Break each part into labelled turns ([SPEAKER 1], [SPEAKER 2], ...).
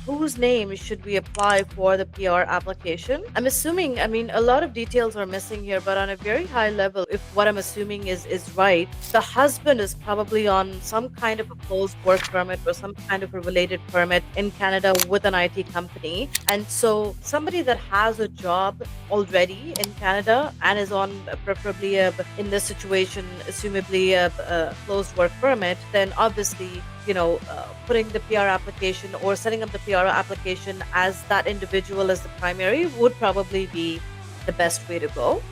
[SPEAKER 1] whose name should we apply for the PR application? I'm assuming, I mean, a lot of details are missing here, but on a very high level, if what I'm assuming is right, the husband is probably on some kind of a closed work permit or some kind of a related permit in Canada with an IT company. And so somebody that has a job already in Canada and is on preferably in this situation, assumably a closed work permit, then obviously putting the PR application or setting up the PR application as that individual as the primary would probably be the best way to go.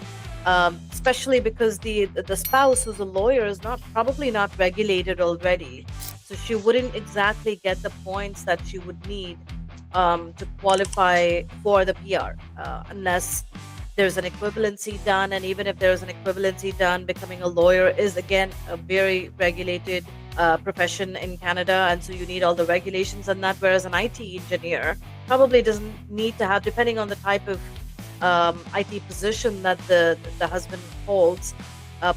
[SPEAKER 1] Especially because the spouse who's a lawyer is not probably not regulated already, so she wouldn't exactly get the points that she would need to qualify for the PR unless there's an equivalency done. And even if there's an equivalency done, becoming a lawyer is again a very regulated profession in Canada, and so you need all the regulations and that. Whereas an IT engineer probably doesn't need to have, depending on the type of IT position that the husband holds,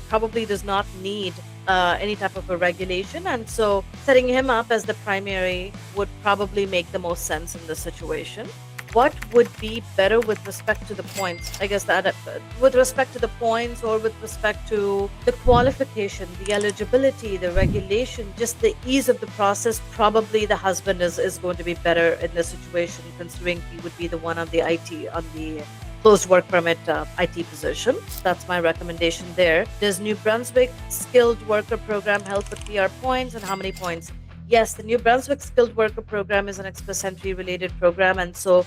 [SPEAKER 1] probably does not need any type of a regulation, and so setting him up as the primary would probably make the most sense in this situation. What would be better with respect to the points? I guess that with respect to the points or with respect to the qualification, the eligibility, the regulation, just the ease of the process, probably the husband is going to be better in this situation, considering he would be the one on the IT, on the closed work permit IT position. That's my recommendation there. Does New Brunswick skilled worker program help with PR points, and how many points? Yes, the New Brunswick Skilled Worker Program is an express entry related program. And so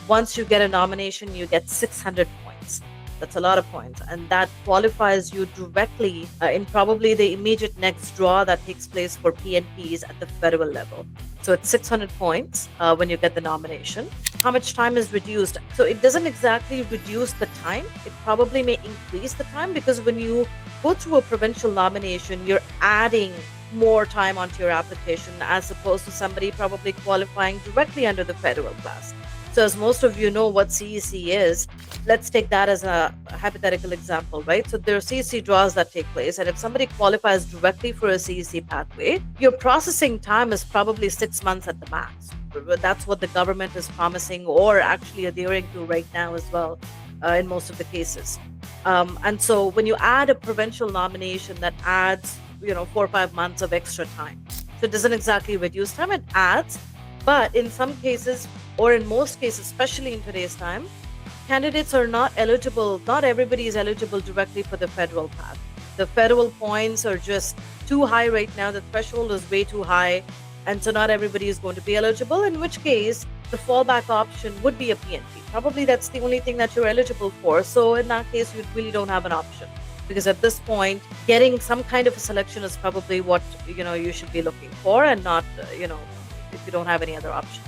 [SPEAKER 1] once you get a nomination, you get 600 points. That's a lot of points. And that qualifies you directly in probably the immediate next draw that takes place for PNPs at the federal level. So it's 600 points when you get the nomination. How much time is reduced? So it doesn't exactly reduce the time. It probably may increase the time, because when you go through a provincial nomination, you're adding more time onto your application as opposed to somebody probably qualifying directly under the federal class. So as most of you know what CEC is, let's take that as a hypothetical example, right? So there are CEC draws that take place, and if somebody qualifies directly for a CEC pathway, your processing time is probably 6 months at the max. That's what the government is promising or actually adhering to right now as well in most of the cases. And so when you add a provincial nomination, that adds 4 or 5 months of extra time. So it doesn't exactly reduce time, it adds. But in some cases, or in most cases, especially in today's time, candidates are not eligible. Not everybody is eligible directly for the federal path. The federal points are just too high right now. The threshold is way too high. And so not everybody is going to be eligible, in which case the fallback option would be a PNP. Probably that's the only thing that you're eligible for. So in that case, you really don't have an option, because at this point, getting some kind of a selection is probably what you should be looking for, and not if you don't have any other option.